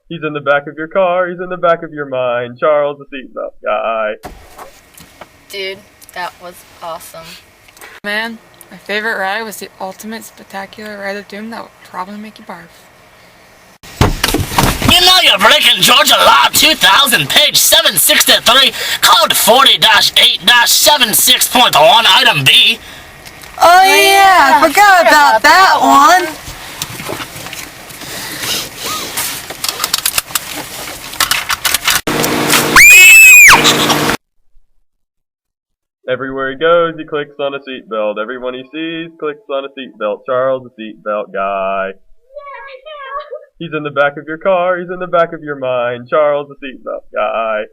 He's in the back of your car, he's in the back of your mind. Charles, the seatbelt guy. Dude, that was awesome. Man, my favorite ride was the ultimate spectacular ride of doom that would probably make you barf. You know you're breaking Georgia Law 2000, page 763, code 40-8-76.1, item B. Oh yeah, I forgot about that one. Everywhere he goes, he clicks on a seatbelt. Everyone he sees clicks on a seatbelt. Charles, the seatbelt guy. He's in the back of your car, he's in the back of your mind. Charles, the seatbelt guy.